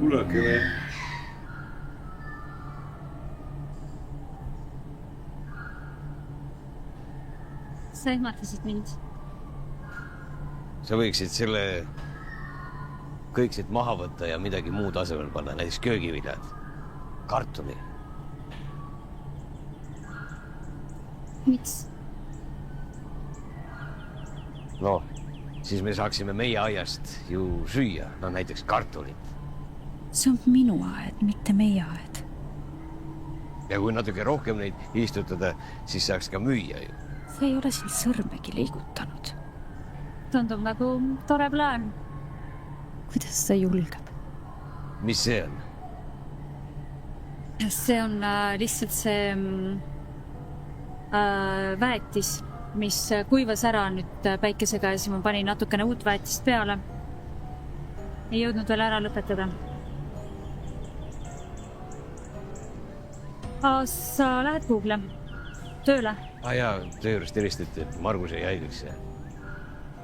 kuulake. Sa ehmatasid mind. Sa võiksid selle kõik siit maha võtta ja midagi muud asemel panna, näiteks köögiviljad, kartuli. Miks? No, siis me saaksime meie aiast ju süüa, no näiteks kartulit. See on minu aed, mitte meie aed. Ja kui natuke rohkem neid istutada, siis saaks ka müüa ju. Sa ei ole siin sõrmegi liigutanud. Tundub nagu tore plaan. Kuidas sa julgeb? Mis see on? See on lihtsalt see väetis, mis kuivas ära nüüd päikesega ja siis ma panin natukene uut väetist peale. Ei jõudnud veel ära lõpetada. Sa lähed Google tööle? Jaa, töö juurest helistati, et Margus jäi haigeks ja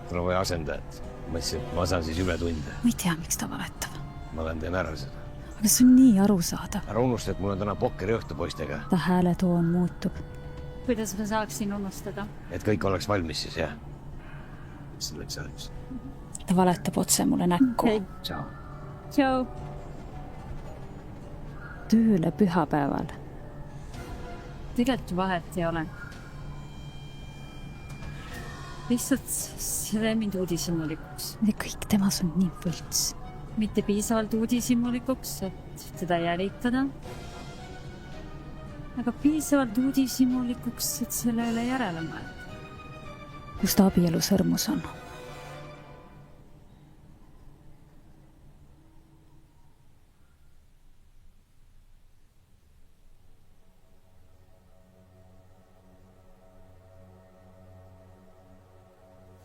tal on vaja asendajat. Mõtlesin, et ma saan siis üle tunde. Ma ei tea, miks ta valetab. Ma teen ära seda. Aga see on nii arusaadav. Ära unusta, et mul on täna pokkeri õhtu poistega. Ta hääletoon muutub. Kuidas ma saaksin unustada? Et kõik oleks valmis siis, jah? Selleks ajaks. Ta valetab otse mulle näkku. Okay. Ciao. Ciao. Tööle pühapäeval. Tegelikult vahet ei ole. Lihtsalt see mind uudishimulikuks. Kõik temas on nii võlts. Mitte piisavalt uudishimulikuks, et teda jälitada. Aga piisavalt uudishimulikuks, et selle üle järele mõelda. Kus ta abielu sõrmus on?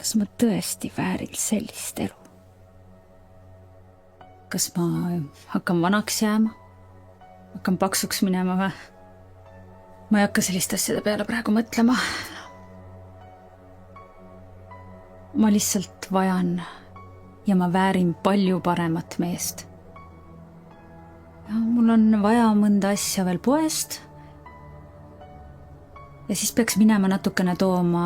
Kas ma tõesti vääril sellist elu? Kas ma hakkan vanaks jääma? Hakkan paksuks minema või? Ma ei hakka sellist asjade peale praegu mõtlema. Ma lihtsalt vajan ja ma väärin palju paremat meest. Ja mul on vaja mõnda asja veel poest. Ja siis peaks minema natukene tooma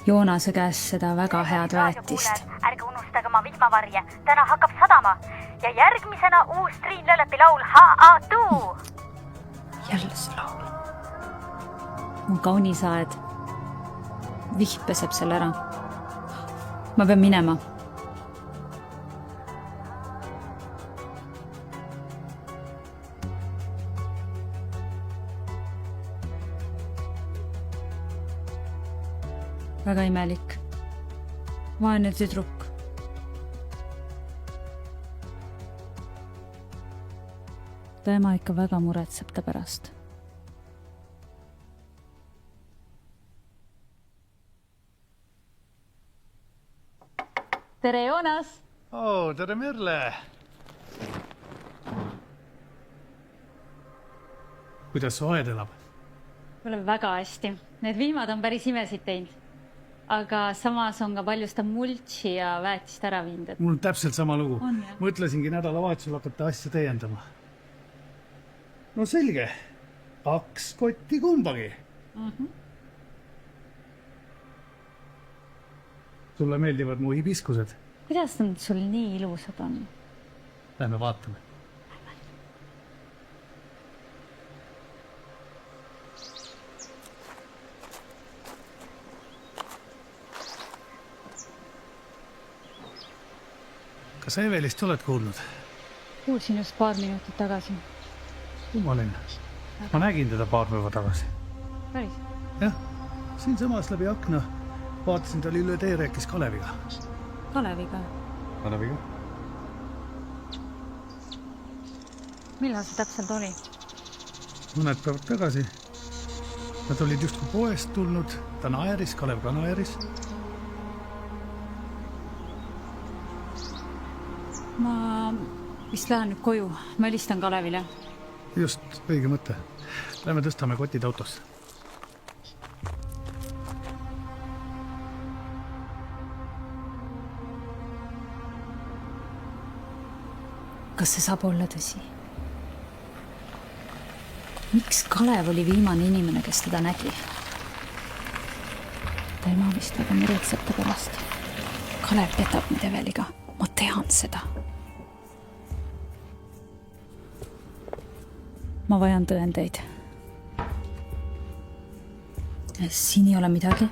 Joonase käest seda väga head väetist. Ärge unustage oma vihmavarje. Täna hakkab sadama. Ja järgmisena uus Triin Lelepi laul H.A.T.U. Jälle see laul. Mu kaunis aed. Vihm peseb selle ära. Ma pean minema. Väga imelik. Vaene tüdruk. Ta ema ikka väga muretseb ta pärast. Tere, Joonas! Tere, Merle! Kuidas su aed elab? Mul on väga hästi. Need vihmad on päris imesid teinud. Aga samas on ka palju seda multsi ja väetist ära viinud. Mul on täpselt sama lugu. On, jah? Mõtlesingi nädalavahetusel hakata asja täiendama. No selge. 2 kotti kumbagi. Sulle meeldivad mu hibiskused? Kuidas nad sul nii ilusad on? Lähme vaatame. Kas Evelist oled kuulnud? Kuulsin just paar minutit tagasi. Kummaline. Ma nägin teda paar päeva tagasi. Päris? Jah, siin samas läbi akna vaatasin ta oli üle tee rääkis Kaleviga. Kaleviga? Kaleviga? Millal see täpselt oli? Mõned päevad tagasi. Nad olid just kui poest tulnud. Ta naeris, Kalev ka naeris. Ma vist lähen nüüd koju. Ma helistan Kalevile. Just õige mõte. Lähme tõstame kotid autosse. kas see saab olla tõsi? Miks Kalev oli viimane inimene, kes teda nägi? Ta ema vist väga muretseb ta pärast. Kalev petab mind Eveliga. Ma tean seda. Ma vajan tõendeid. Siin ei ole midagi.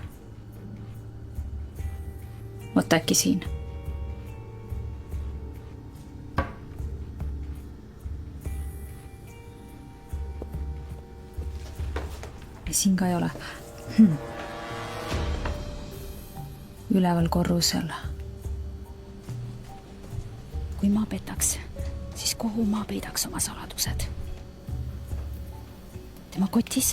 Võta äkki siin. Siin ka ei ole. Üleval korrusel. Kui ma petaks, siis kuhu ma peidaks oma saladused? Tema kotis?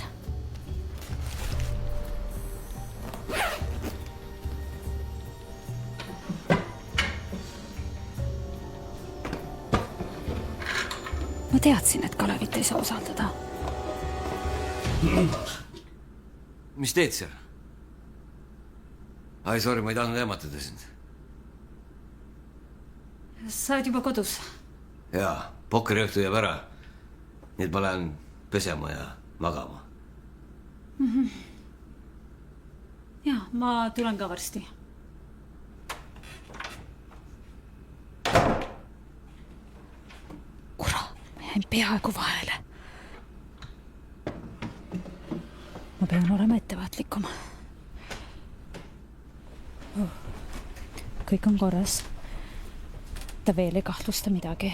Ma teadsin, et Kalevit ei saa usaldada. Mis teed seal? Ai, sorry, ma ei tahtnud ämatada sind. Sa oled juba kodus? Jaa, pokkeriõhtu jääb ära. Nii et ma lähen pesema ja magama. Jaa, ma tulen ka varsti. Kurat, ma jäin peaaegu vahele. Ma pean olema ettevaatlikum. Kõik on korras. Ta veel ei kahtlusta midagi.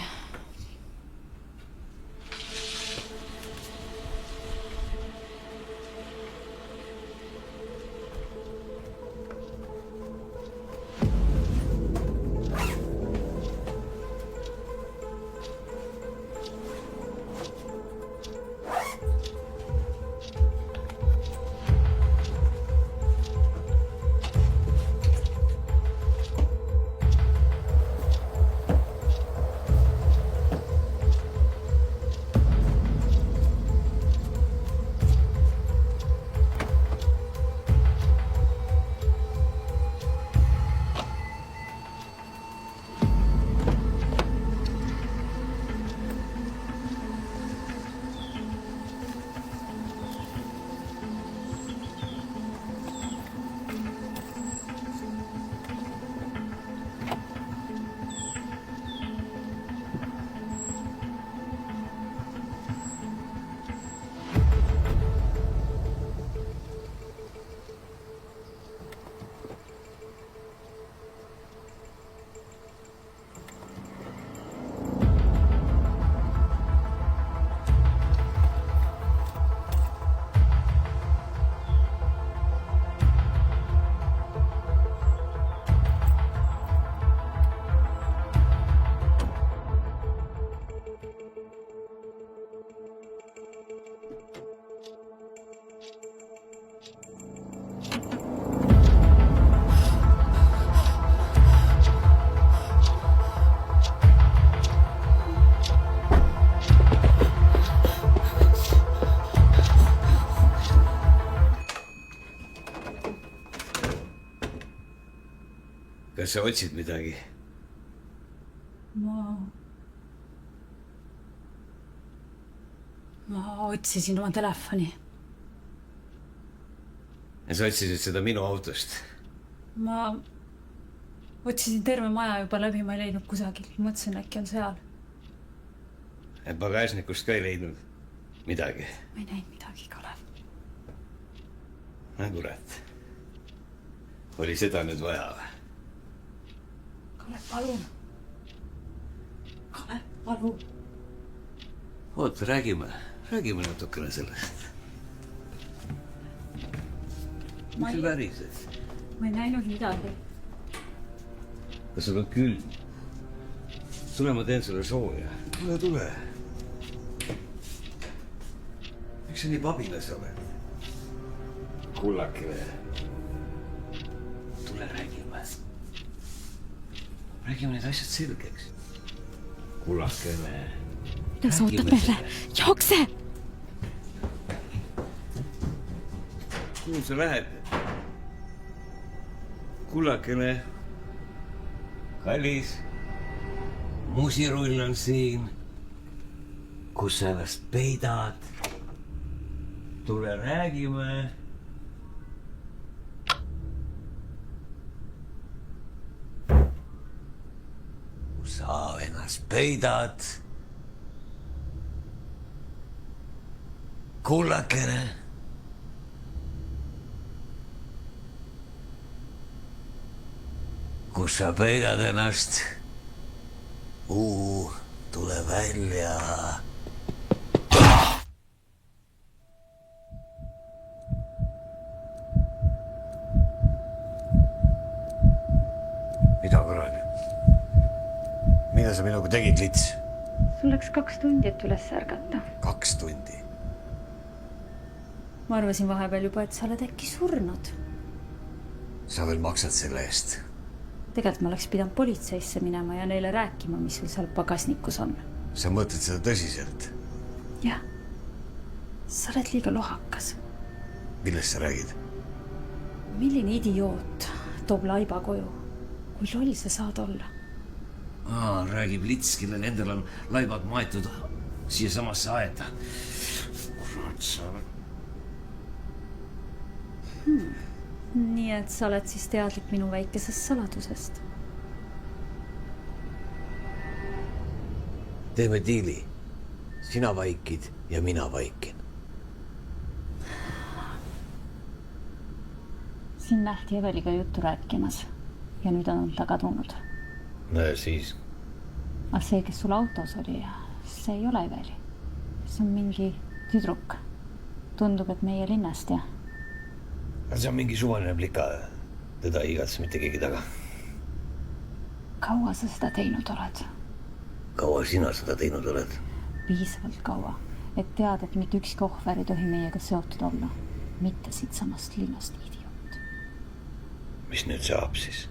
Kas sa otsid midagi? Ma otsisin oma telefoni. Ja sa otsisid seda minu autost? Ma otsisin terve maja juba läbi, ma ei leidnud kusagil. Mõtlesin, äkki on seal. Et pagasnikust ka ei leidnud midagi? Ma ei näinud midagi, Kalev. Kurat. Oli seda nüüd vaja või? Kalev, palun. Kalev, palun. Oota, räägime natukene sellest. Miks sa värised? Ma ei näinud midagi. Kas sul on külm? Tule, ma teen sulle sooja. Tule. Miks sa nii pabilas oled? Kullakene. Tule, räägime. Räägime need asjad selgeks. Kullakene. Mida sa ootad meile? Jookse! Kuhu sa lähed? Kullakene. Kallis. musirull on siin. Kus sa ennast peidad? Tule räägime. Kus sa ennast peidad? Kullakene. Kus sa peidad ennast? Tule välja. Mida kuradi? Mida sa minuga tegid, Lits? sul läks 2 tundi, et üles ärgata. 2 tundi. ma arvasin vahepeal juba, et sa oled äkki surnud. Sa veel maksad selle eest. Tegelikult ma oleks pidanud politseisse minema ja neile rääkima, mis sul seal pagasnikus on. Sa mõtled seda tõsiselt? Jah. Sa oled liiga lohakas. Millest sa räägid? Milline idioot toob laiba koju? Kui loll sa saad olla? Räägib Lits, kellel endal on laibad maetud siia samasse aeda. Kurat sa... Nii et sa oled siis teadlik minu väikesest saladusest. Teeme diili. Sina vaikid ja mina vaikin. Siin nähti Eveliga juttu rääkimas ja nüüd on ta kadunud. No ja siis? Aga see, kes sul autos oli, see ei ole Eveli. See on mingi tüdruk. Tundub, et meie linnast ja... See on mingi suvaline plika. Teda ei igatse mitte keegi taga. Kaua sa seda teinud oled? Kaua sina seda teinud oled? Piisavalt kaua, et tead, et mitte ükski ohver ei tohi meiega seotud olla. Mitte siit samast linnast, idioot. Mis nüüd saab siis?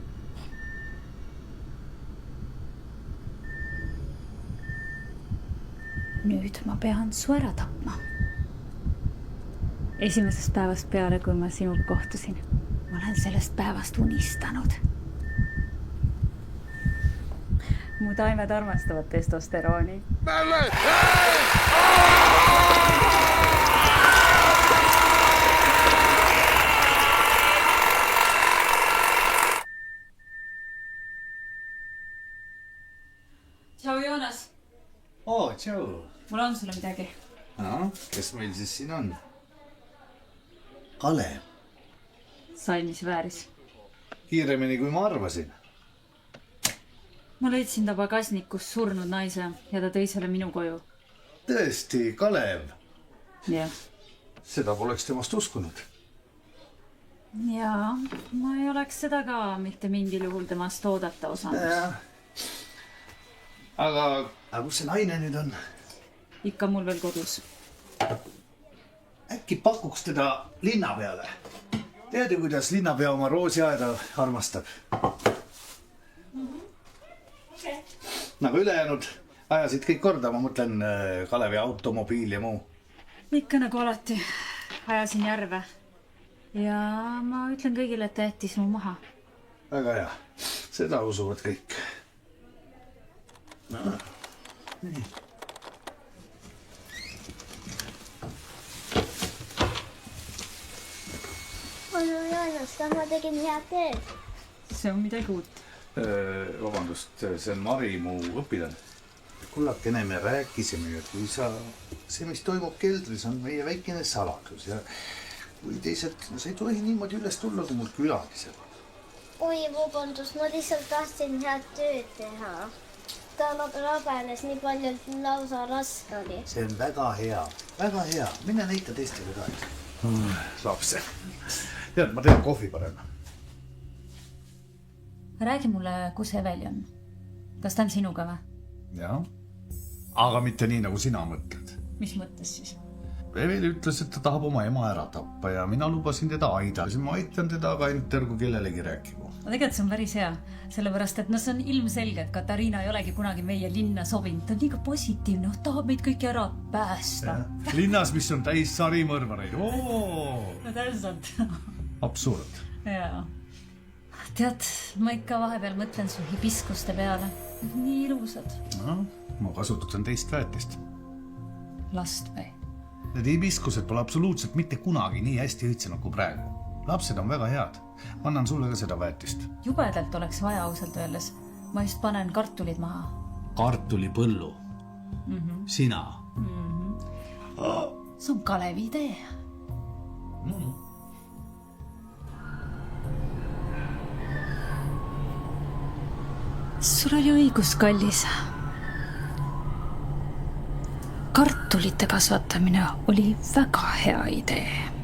Nüüd ma pean su ära tapma. Esimesest päevast peale, kui ma sinuga kohtusin, ma olen sellest päevast unistanud. Mu taimed armastavad testosterooni. Tšau, Joonas! Tšau! Mul on sulle midagi. Kes meil siis siin on? Kalev. Salmis vääris. Kiiremini kui ma arvasin. Ma leidsin ta pagasnikus surnud naise ja ta tõi selle minu koju. Tõesti, Kalev. Jah. Seda poleks temast uskunud. Jaa, ma ei oleks seda ka mitte mingil juhul temast oodata osanud. Aga kus see naine nüüd on? Ikka mul veel kodus. Äkki pakuks teda linna peale? Tead ju, kuidas linnapea oma roosiaeda armastab? Nagu ülejäänud ajasid kõik korda, ma mõtlen Kalevi automobiil ja muu. Ikka nagu alati. Ajasin järve. Ja ma ütlen kõigile, et ta jättis mu maha. Väga hea. Seda usuvad kõik. Nii. Onu Joonas, ma tegin head tööd. See on midagi uut. Vabandust, see on Mari, mu õpilane. Kullakene, me rääkisime, et kui see, mis toimub keldris, on meie väikene saladus ja kui teised, sa ei tohi niimoodi üles tulla, kui mul külalised. Oi, vabandust, ma lihtsalt tahtsin head tööd teha. Ta rabenes nii palju, et lausa raske oli. See on väga hea, väga hea. Mine näita teistele ka. Lapse. Tead, ma teen kohvi parem. Räägi mulle, kus Eveli on. Kas ta on sinuga või? Jah. Aga mitte nii, nagu sina mõtled. Mis mõttes siis? Eveli ütles, et ta tahab oma ema ära tappa ja mina lubasin teda aidata. Ma aitan teda, aga ainult tergu kellelegi rääkigu. No tegelikult see on päris hea, sellepärast, et see on ilmselge, et Katariina ei olegi kunagi meie linna sobinud. Ta on liiga positiivne, tahab meid kõiki ära päästa. Linnas, mis on täis sarimõrvareid. No täpselt. Absurd. Jaa. tead, ma ikka vahepeal mõtlen su hibiskuste peale. Nii ilusad. No, ma kasutan teist väetist. Last või? Need hibiskused pole absoluutselt mitte kunagi nii hästi õitsenud kui praegu. Lapsed on väga head. Ma annan sulle ka seda väetist. Jubedalt oleks vaja ausalt öeldes. Ma just panen kartulid maha. Kartulipõllu. Sina. See on Kalevi idee. Sul oli õigus, kallis. Kartulite kasvatamine oli väga hea idee.